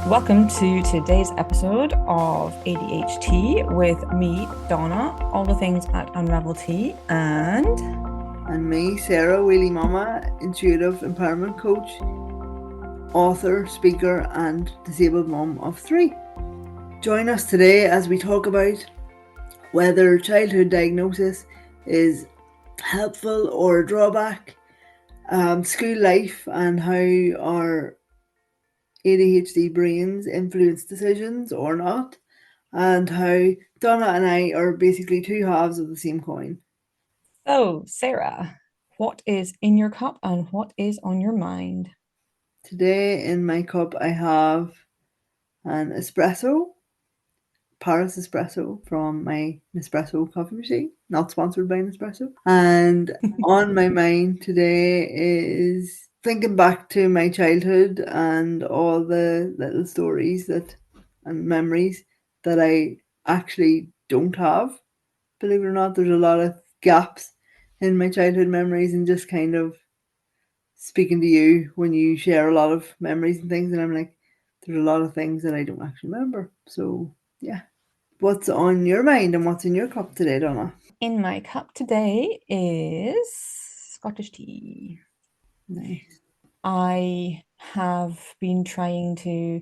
Welcome to today's episode of ADH Tea with me, Donna, all the things at Unravel Tea, and me, Sarah, Wheelie Mama, intuitive empowerment coach, author, speaker, and disabled mom of 3. Join us today as we talk about whether childhood diagnosis is helpful or a drawback, school life, and how our ADHD brains influence decisions or not, and how Donna and I are basically two halves of the same coin. So, Sarah, what is in your cup and what is on your mind? Today in my cup I have an espresso, Paris espresso from my Nespresso coffee machine, not sponsored by Nespresso. And on my mind today is thinking back to my childhood and all the little stories and memories that I actually don't have. Believe it or not, there's a lot of gaps in my childhood memories, and just kind of speaking to you when you share a lot of memories and things, and I'm like, there's a lot of things that I don't actually remember. So yeah. What's on your mind and what's in your cup today, Donna? In my cup today is Scottish tea. Nice. I have been trying to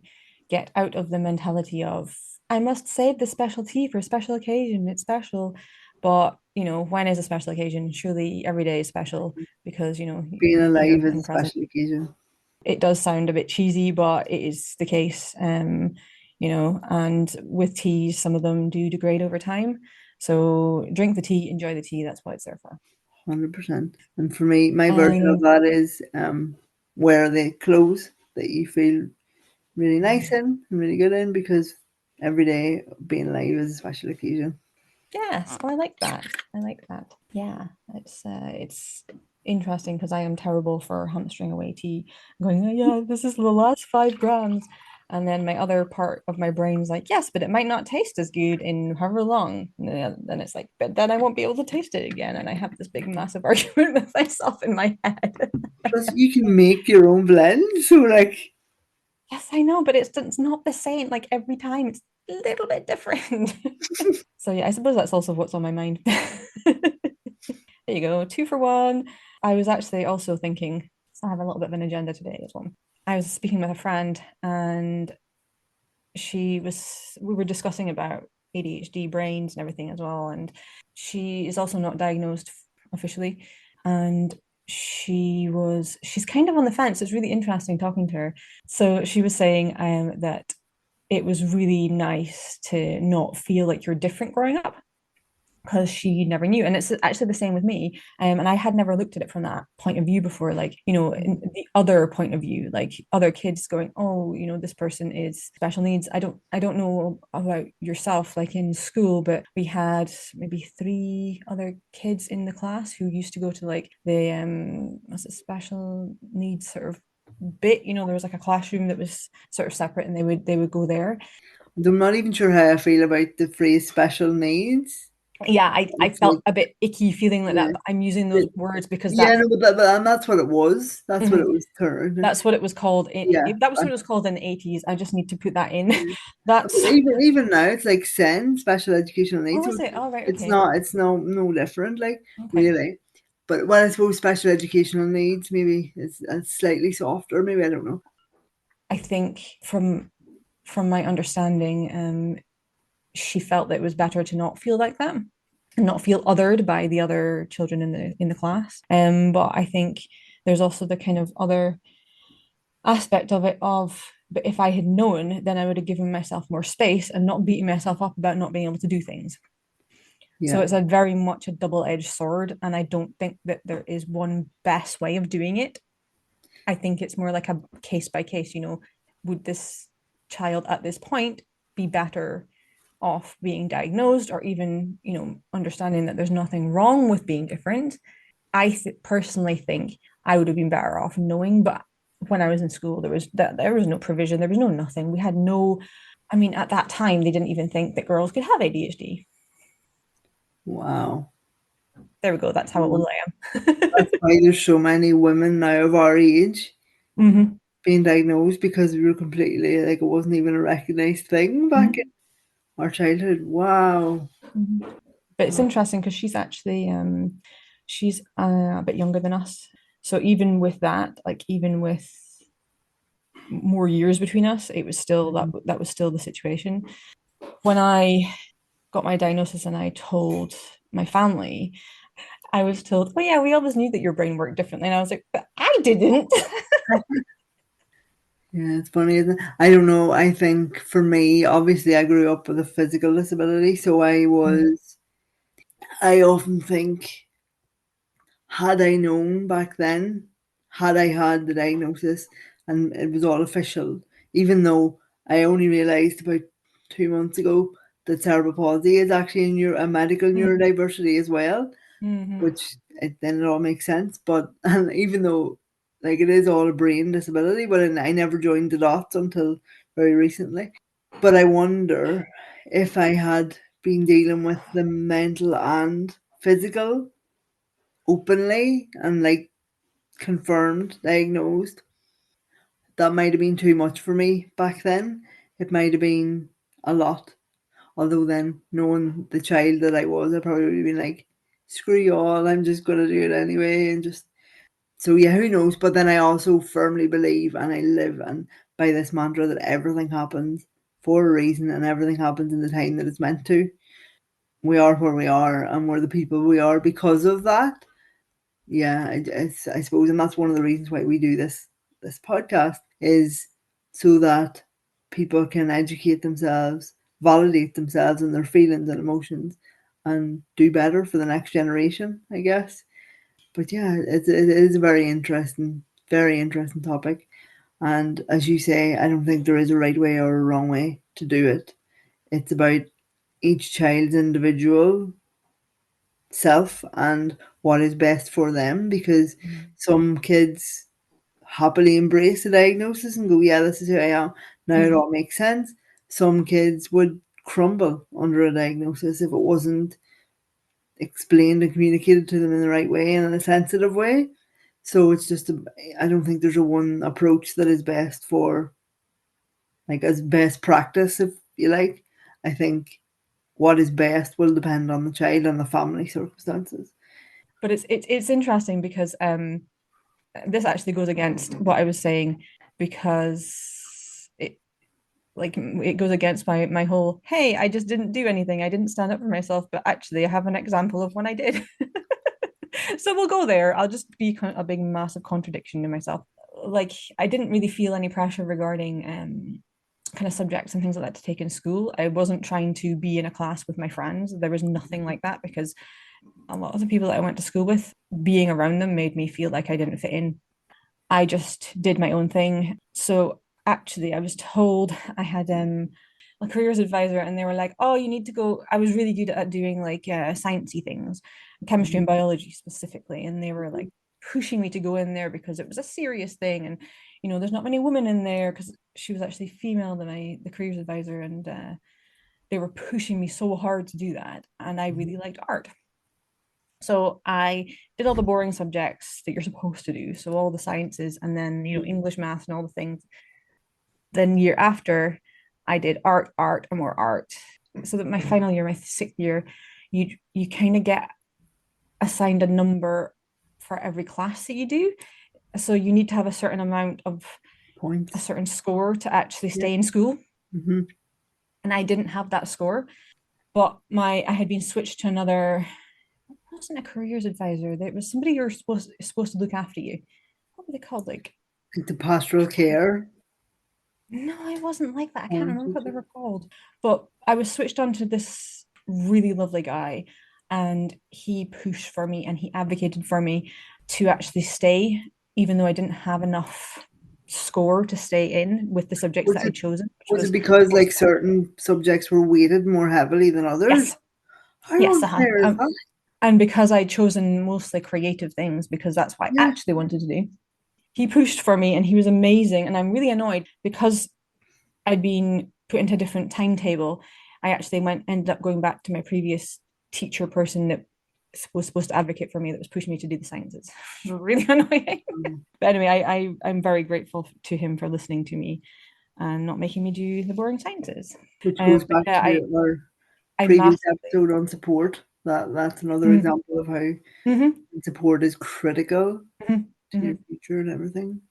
get out of the mentality of I must save the special tea for a special occasion. It's special. But, when is a special occasion? Surely every day is special because, Being you're here alive is a and present. special occasion. It does sound a bit cheesy, but it is the case. And with teas, some of them do degrade over time. So drink the tea, enjoy the tea. That's what it's there for. 100%. And for me, my version of that is wear the clothes that you feel really nice in and really good in, because every day being alive is a special occasion. Yes, I like that. I like that. Yeah, it's interesting because I am terrible for hamstring away tea. Going, oh, yeah, this is the last 5 grams. And then my other part of my brain's like, yes, but it might not taste as good in however long. And then it's like, but then I won't be able to taste it again. And I have this big, massive argument with myself in my head. Plus, you can make your own blend, so like, Yes, I know, but it's not the same. Like every time, it's a little bit different. So yeah, I suppose that's also what's on my mind. There you go, 2 for 1. I was actually also thinking, so I have a little bit of an agenda today as well. I was speaking with a friend and we were discussing about ADHD brains and everything as well. And she is also not diagnosed officially. And she's kind of on the fence. It's really interesting talking to her. So she was saying that it was really nice to not feel like you're different growing up because she never knew. And it's actually the same with me. And I had never looked at it from that point of view before, like, in the other point of view, like other kids going, oh, this person is special needs. I don't know about yourself, like in school, but we had maybe 3 other kids in the class who used to go to like the what's it, special needs sort of bit. There was like a classroom that was sort of separate and they would go there. I'm not even sure how I feel about the phrase special needs. Yeah, I It's felt like, a bit icky feeling like yeah, that, but I'm using those words because yeah, no, but that's what it was. That's what mhm, it was turned. that's what it was called. Yeah, That was what it was called in the 80s. I just need to put that in. yeah. That's Even now, it's like SEN, special educational oh, needs. So was it? All right, it's okay. not, it's no different, like, Okay. really. But well, I suppose special educational needs maybe is slightly softer. Maybe, I don't know. I think from my understanding, she felt that it was better to not feel like that and not feel othered by the other children in the class. But I think there's also the kind of other aspect of it of but if I had known, then I would have given myself more space and not beating myself up about not being able to do things. So Yeah, it's a very much a double-edged sword, and I don't think that there is one best way of doing it. I think it's more like a case by case, would this child at this point be better off being diagnosed or even, understanding that there's nothing wrong with being different. I personally think I would have been better off knowing, but when I was in school, there was no provision, there was no nothing. We had no, I mean, at that time, they didn't even think that girls could have ADHD. wow. There we go. That's how old Um, I am. That's why there's so many women now of our age Mm-hmm. being diagnosed because we were completely like it wasn't even a recognized thing back in Mhm. our childhood. Wow. Mhm. But it's interesting because she's actually she's a bit younger than us. So even with that, like even with more years between us, it was still that was still the situation. When I got my diagnosis and I told my family, I was told, "Oh yeah, we always knew that your brain worked differently." And I was like, "But I didn't." Yeah, it's funny, isn't it? I don't know. I think for me, obviously, I grew up with a physical disability, so Mm, I often think, had I known back then, had I had the diagnosis and it was all official, even though I only realised about 2 months ago that cerebral palsy is actually a medical mm, neurodiversity as well, mhm, which then it all makes sense. But and even though like it is all a brain disability, but I never joined the dots until very recently. But I wonder if I had been dealing with the mental and physical openly and like confirmed, diagnosed, that might have been too much for me back then. It might have been a lot. Although then, knowing the child that I was, I probably would have been like, screw you all, I'm just going to do it anyway. And just, so yeah, who knows? But then I also firmly believe and I live and by this mantra that everything happens for a reason and everything happens in the time that it's meant to. We are where we are and we're the people we are because of that. Yeah, I suppose, and that's one of the reasons why we do this podcast is so that people can educate themselves, validate themselves and their feelings and emotions, and do better for the next generation, I guess. But yeah, it is a very interesting topic. And as you say, I don't think there is a right way or a wrong way to do it. It's about each child's individual self and what is best for them because mm, some kids happily embrace the diagnosis and go, yeah, this is who I am. Now it mhm. all makes sense. Some kids would crumble under a diagnosis if it wasn't explained and communicated to them in the right way and in a sensitive way. So it's just, I don't think there's a one approach that is best for, like, as best practice, if you like. I think what is best will depend on the child and the family circumstances. But it's interesting because this actually goes against what I was saying because it goes against my whole hey, I just didn't do anything, I didn't stand up for myself, but actually I have an example of when I did. So we'll go there. I'll just be a big massive contradiction to myself. Like I didn't really feel any pressure regarding kind of subjects and things like that to take in school. I wasn't trying to be in a class with my friends. There was nothing like that because a lot of the people that I went to school with, being around them made me feel like I didn't fit in. I just did my own thing. So actually, I was told I had a careers advisor, and they were like, "Oh, you need to go." I was really good at doing like sciencey things, chemistry and Mhm. biology specifically, and they were like pushing me to go in there because it was a serious thing, and there's not many women in there because she was actually female, the careers advisor, and they were pushing me so hard to do that, and I really liked art. So I did all the boring subjects that you're supposed to do, so all the sciences, and then English, math, and all the things. Then year after, I did art, and more art. So that my final year, my sixth year, you kind of get assigned a number for every class that you do. So you need to have a certain amount of a Points. certain score to actually Yeah. stay in school, Hmm. and I didn't have that score. But I had been switched to another. It wasn't a careers advisor. There was somebody who was supposed to look after you. What were they called? Like, Like the pastoral care. no, I wasn't like that. I can't Parent remember what they teacher. were called. But I was switched on to this really lovely guy, and he pushed for me and he advocated for me to actually stay, even though I didn't have enough score to stay in with the subjects Was that it I'd chosen, which was it was because like certain subjects were weighted more heavily than others? yes, How yes, unfair is that? and because I'd chosen mostly creative things because that's what I Yeah. actually wanted to do. He pushed for me and he was amazing. And I'm really annoyed because I'd been put into a different timetable. I actually ended up going back to my previous teacher person that was supposed to advocate for me that was pushing me to do the sciences. It was really annoying. Mm. But anyway, I'm very grateful to him for listening to me and not making me do the boring sciences. Which goes But back yeah, to our I previous massively. episode on support. That's another Mm-hmm, example of how mm-hmm, support is critical mm-hmm, to mm-hmm. your future and everything.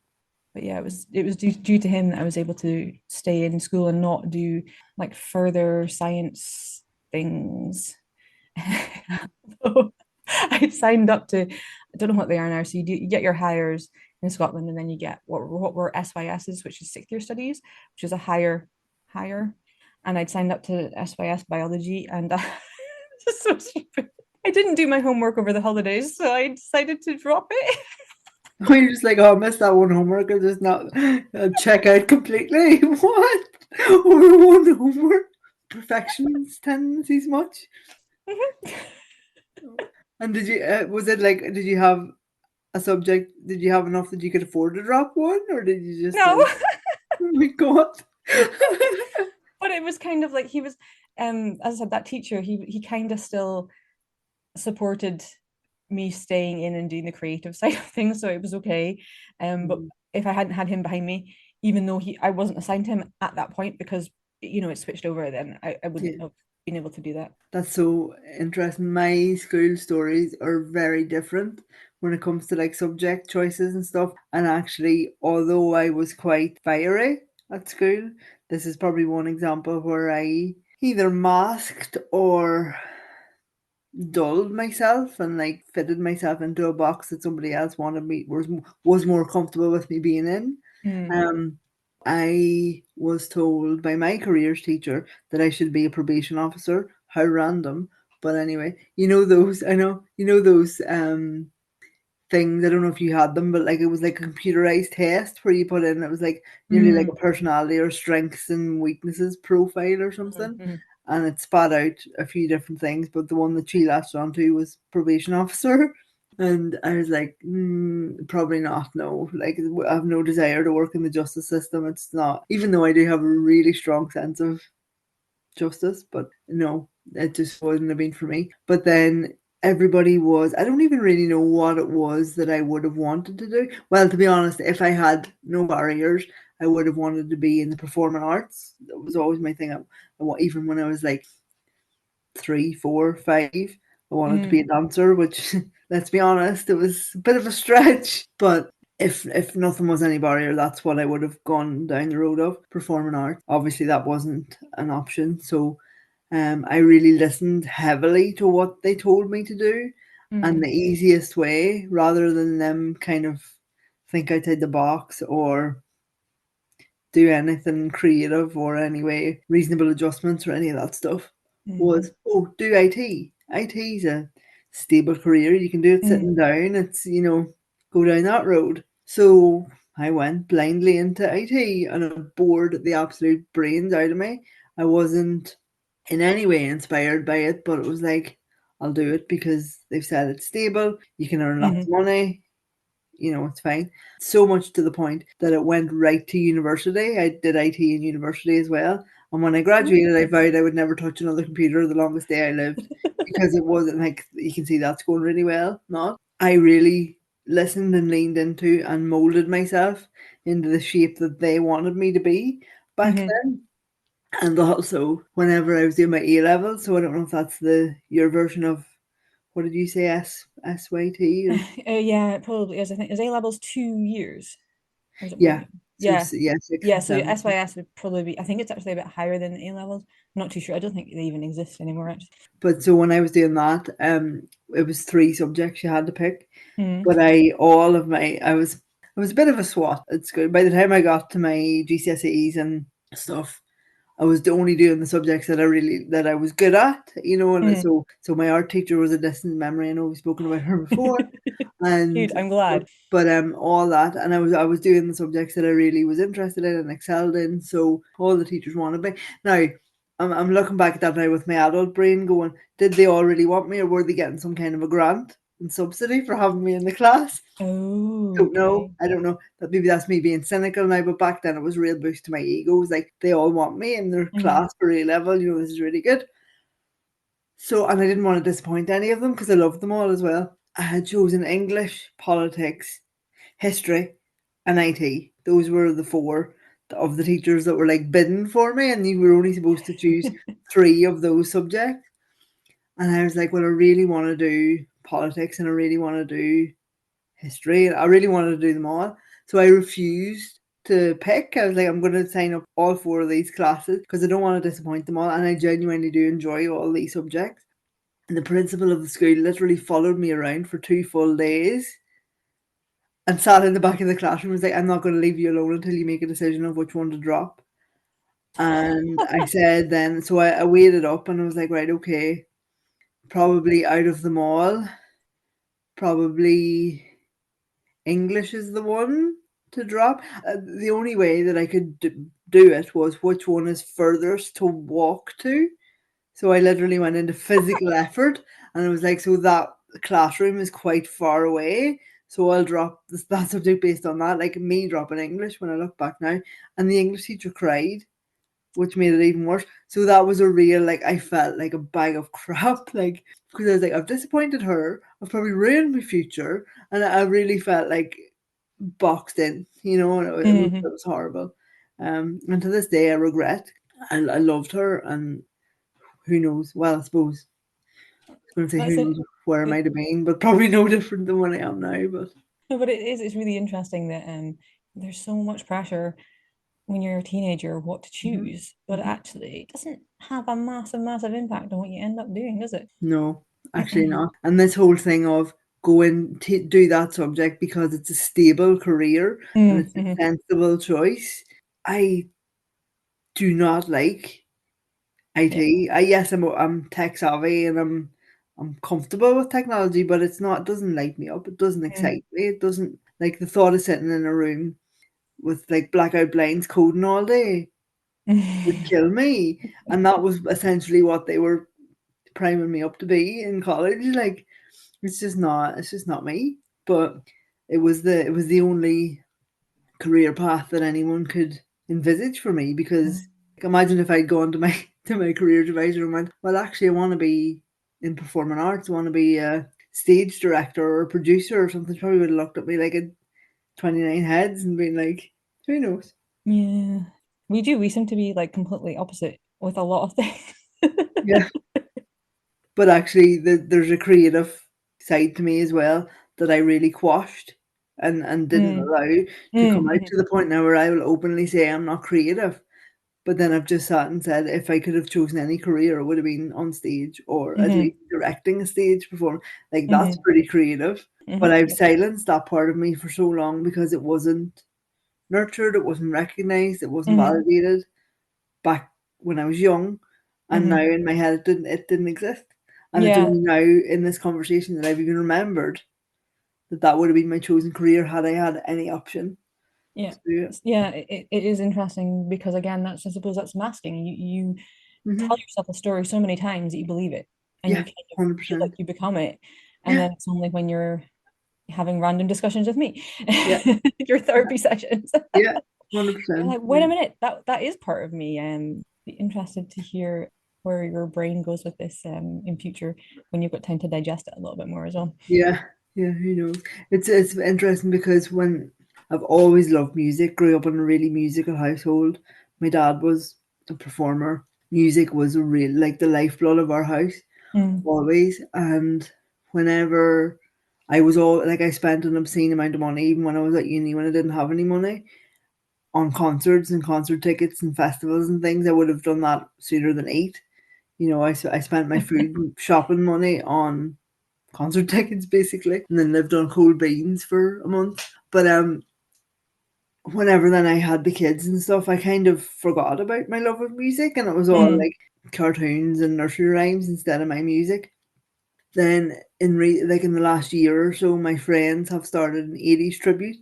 But yeah, it was due to him that I was able to stay in school and not do like further science things. So I signed up to, I don't know what they are now. So you get your hires in Scotland, and then you get what were SYSs, which is sixth year studies, which is a higher. And I'd signed up to SYS biology, and just so stupid. I didn't do my homework over the holidays, so I decided to drop it. When you're just like, oh, I missed that one homework, I'll just not check out completely. What? Over one homework? Perfectionist tendencies much? And did you, was it like, did you have a subject, did you have enough that you could afford to drop one? Or did you just No. like, oh my God? But it was kind of like he was, as I said, that teacher, he kind of still supported me staying in and doing the creative side of things, so it was okay. But Mm, if I hadn't had him behind me, even though I wasn't assigned to him at that point because it switched over, then I wouldn't yeah. have been able to do that. That's so interesting. My school stories are very different when it comes to like subject choices and stuff. And actually, although I was quite fiery at school, this is probably one example where I either masked or dulled myself and like fitted myself into a box that somebody else wanted me was more comfortable with me being in. Mm, Um, I was told by my careers teacher that I should be a probation officer. How random. But anyway, I know, those things. I don't know if you had them, but like it was like a computerized test where you put in, it was like nearly like mm, a personality or strengths and weaknesses profile or mm, something. mm, And it spat out a few different things, but the one that she latched onto was probation officer. And I was like, probably not. No, like I have no desire to work in the justice system. It's not, even though I do have a really strong sense of justice, but no, it just wouldn't have been for me. But then everybody was, I don't even really know what it was that I would have wanted to do. Well, to be honest, if I had no barriers, I would have wanted to be in the performing arts. That was always my thing. Even when I was like 3, 4, 5, I wanted to be a mm, dancer, which let's be honest, it was a bit of a stretch. But if nothing was any barrier, that's what I would have gone down the road of performing art. Obviously, that wasn't an option, so I really listened heavily to what they told me to do, and the mm, easiest way, rather than them kind of think outside the box or do anything creative or anyway reasonable adjustments or any of that stuff, was, mm, oh, do IT. IT's a stable career. You can do it mm, sitting down. It's, go down that road. So I went blindly into IT and it bored the absolute brains out of me. I wasn't in any way inspired by it, but it was like, I'll do it because they've said it's stable. You can earn lots of mm, money. It's fine. So much to the point that it went right to university. I did IT in university as well. And when I graduated, I vowed I would never touch another computer the longest day I lived because it wasn't like, you can see that's going really well. Not. I really listened and leaned into and molded myself into the shape that they wanted me to be back mm. then. And also, whenever I was doing my A levels, so I don't know if that's your version of, what did you say, SYT or Yeah, it probably is. I think is A levels 2 years, or is it 1 year? yeah. So Yeah, yeah, six yeah. and So seven. SYS would probably be. I think it's actually a bit higher than A levels. I'm not too sure. I don't think they even exist anymore. Actually. But so when I was doing that, it was 3 subjects you had to pick. Mm, But I was a bit of a swot at school. By the time I got to my GCSEs and stuff, I was only doing the subjects that I was good at, and mm. so my art teacher was a distant memory. I know we've spoken about her before, and Good. I'm glad. but all that, and I was doing the subjects that I really was interested in and excelled in. So all the teachers wanted me. Now I'm looking back at that now with my adult brain, going, did they all really want me, or were they getting some kind of a grant and subsidy for having me in the class? Oh, Don't know. okay. I don't know. That maybe that's me being cynical now, but back then it was a real boost to my ego. It was like they all want me in their Mm, class for A level. This is really good. So, and I didn't want to disappoint any of them because I loved them all as well. I had chosen English, politics, history, and IT. Those were the four of the teachers that were like bidding for me, and you were only supposed to choose three of those subjects. And I was like, well, I really want to do politics and I really want to do history. I really wanted to do them all. So I refused to pick. I was like, I'm going to sign up all four of these classes because I don't want to disappoint them all. And I genuinely do enjoy all these subjects. And the principal of the school literally followed me around for 2 full days and sat in the back of the classroom and was like, I'm not going to leave you alone until you make a decision of which one to drop. And I said then, so I waited up and I was like, right, okay, probably out of them all, probably English is the one to drop. The only way that I could do it was which one is furthest to walk to. So I literally went into physical effort and I was like, so that classroom is quite far away. So I'll drop that subject based on that. Like me dropping English when I look back now. And the English teacher cried, which made it even worse. So that was a real, like, I felt like a bag of crap. Like, because I was like, I've disappointed her. I've probably ruined my future. And I really felt like boxed in, and Hmm. it was horrible. And to this day, I regret. I loved her, and who knows? Well, I suppose I was going to say That's who it. knows where I might have been, but probably no different than what I am now. But No, but it's really interesting that there's so much pressure when you're a teenager what to hmm choose, but hmm actually it doesn't have a massive impact on what you end up doing, does it? no, actually not. And this whole thing of going to do that subject because it's a stable career and it's a Mm-hmm. sensible choice, I do not like Yeah. IT. Yes, I'm tech savvy and I'm comfortable with technology, but it's not. It doesn't light me up. It doesn't Mm. excite me. It doesn't like the thought of sitting in a room with like blackout blinds coding all day would kill me. And that was essentially what they were priming me up to be in college. Like it's just not me. But it was the only career path that anyone could envisage for me because like, imagine if I'd gone to my to my career advisor and went, well, actually, I want to be in performing arts. I want to be a stage director or a producer or something. Probably would have looked at me like a 29 heads and been like, who knows? Yeah. We do. We seem to be like completely opposite with a lot of things. Yeah. But actually, there's a creative side to me as well that I really quashed and didn't Mm, allow to come out mm, to the point now where I will openly say I'm not creative. But then I've just sat and said if I could have chosen any career, it would have been on stage or at mm, least directing a stage performance. Like that's mm, pretty creative. But mm, I've yeah. silenced that part of me for so long because it wasn't nurtured, it wasn't recognized, it wasn't Mm, validated back when I was young. And now mm, in my head it didn't exist. And it's yeah. only now in this conversation that I've even remembered that that would have been my chosen career had I had any option Yeah. to do it. Yeah, it is interesting because again, that's I suppose that's masking. You tell hmm yourself a story so many times that you believe it and you Yeah, kind of feel like 100%. you become it. And Yeah, then it's only when you're having random discussions with me, yeah, your therapy sessions. yeah, You're 100%. like, wait a minute, that is part of me. Be interested to hear where your brain goes with this in future when you've got time to digest it a little bit more as well. Yeah, yeah, who knows? It's interesting because when I've always loved music, grew up in a really musical household. My dad was a performer. Music was a real like the lifeblood of our house, Mm, always. And whenever I was all like I spent an obscene amount of money, even when I was at uni when I didn't have any money, on concerts and concert tickets and festivals and things. I would have done that sooner than eat. I spent my food and shopping money on concert tickets basically, and then lived on cold beans for a month. But whenever then I had the kids and stuff, I kind of forgot about my love of music, and it was all mm, like cartoons and nursery rhymes instead of my music. Then like in the last year or so, my friends have started an 80s tribute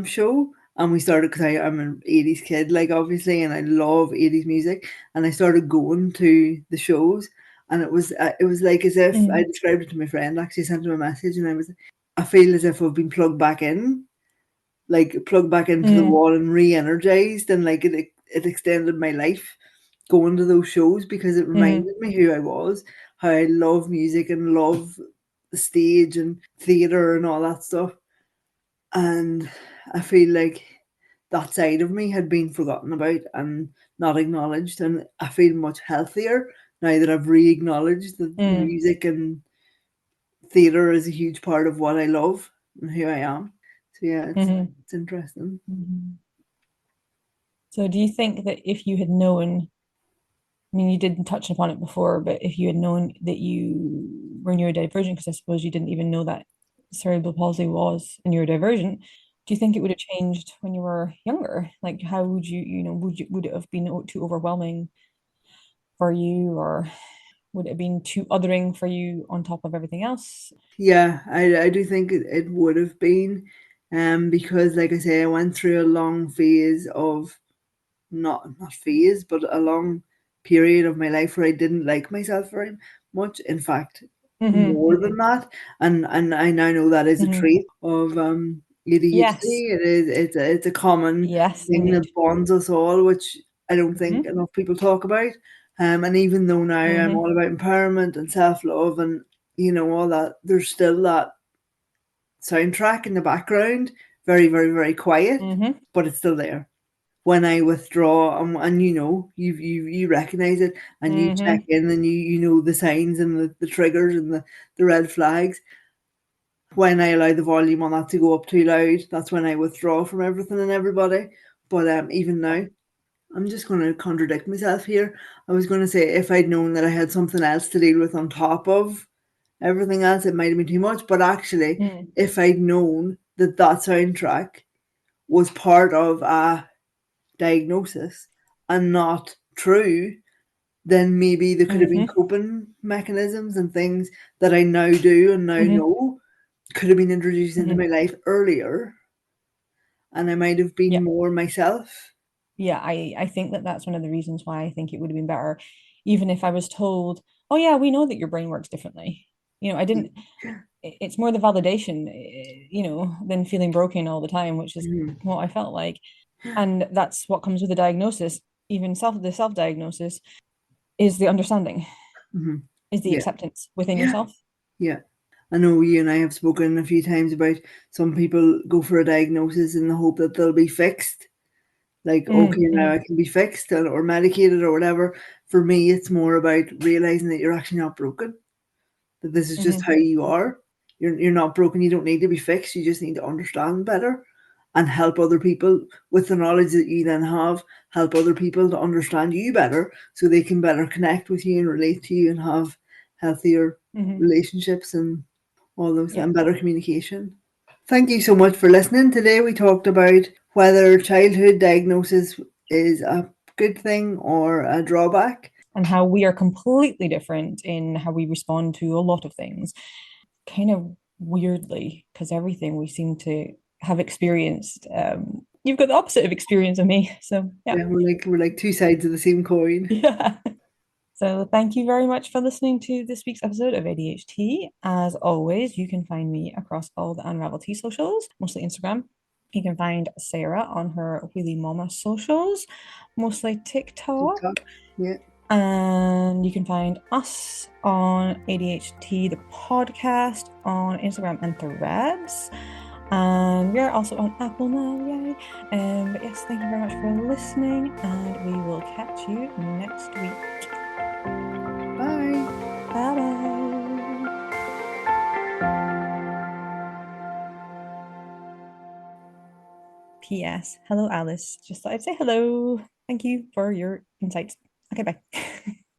show. And we started because I'm an 80s kid, like obviously, and I love 80s music. And I started going to the shows, and it was like as if I mm, described it to my friend. Actually, sent him a message, and I feel as if I've been plugged back in, like plugged back into the mm, wall and re-energized, and like it extended my life going to those shows because it mm, reminded me who I was, how I love music and love the stage and theatre and all that stuff. And I feel like that side of me had been forgotten about and not acknowledged. And I feel much healthier now that I've re acknowledged that Mm, music and theatre is a huge part of what I love and who I am. So yeah, mhm, it's interesting. mhm. So do you think that if you had known, I mean, you didn't touch upon it before, but if you had known that you were neurodivergent, because I suppose you didn't even know that cerebral palsy was a neurodivergent, do you think it would have changed when you were younger? Like, how would would it have been too overwhelming for you, or would it have been too othering for you on top of everything else? Yeah, I do think it would have been, because like I say, I went through a long phase of not phase, but a long period of my life where I didn't like myself very much. In fact, Hmm. more than Hmm. that, and I now know that is a Hmm. trait of Yes, ADHD. It's a common yes, thing that indeed. bonds us all, which I don't think Hmm. enough people talk about. And even though now I'm Hmm. all about empowerment and self love and all that, there's still that soundtrack in the background, very, very, very quiet, Hmm. but it's still there. When I withdraw, and you recognize it, and you check Hmm. in, and you know the signs and the triggers and the red flags. When I allow the volume on that to go up too loud, that's when I withdraw from everything and everybody. But even now, I'm just going to contradict myself here. I was going to say if I'd known that I had something else to deal with on top of everything else, it might have been too much. But actually, Mm. if I'd known that that soundtrack was part of a diagnosis and not true, then maybe there could have been Hmm. coping mechanisms and things that I now do and now Hmm. know could have been introduced into my Hmm. life earlier, and I might have been Yeah. more myself. Yeah, I think that that's one of the reasons why I think it would have been better, even if I was told, "Oh yeah, we know that your brain works differently." I didn't. It's more the validation, than feeling broken all the time, which is Mhm. what I felt like, and that's what comes with the diagnosis. Even the self-diagnosis is the understanding, Mhm. is the Yeah, acceptance within yeah, yourself. yeah. I know you and I have spoken a few times about some people go for a diagnosis in the hope that they'll be fixed. Like, okay, now Mm-hmm. I can be fixed or medicated or whatever. For me, it's more about realizing that you're actually not broken, that this is just Mm-hmm. how you are. You're not broken. You don't need to be fixed. You just need to understand better and help other people with the knowledge that you then have, help other people to understand you better so they can better connect with you and relate to you and have healthier Mm-hmm. relationships and all those Yeah. and better communication. Thank you so much for listening. Today we talked about whether childhood diagnosis is a good thing or a drawback. And how we are completely different in how we respond to a lot of things, kind of weirdly, because everything we seem to have experienced, you've got the opposite of experience of me. So yeah. Yeah, we're like two sides of the same coin. Yeah. So thank you very much for listening to this week's episode of ADHD. As always, you can find me across all the Unravel Tea socials, mostly Instagram. You can find Sarah on her Wheelie Mama socials, mostly TikTok. TikTok. Yeah. And you can find us on ADHD, the podcast, on Instagram and Threads. And we're also on Apple now, yay. But yes, thank you very much for listening, and we will catch you next week. Bye. Bye bye. P.S. Hello, Alice. Just thought I'd say hello. Thank you for your insights. Okay, bye.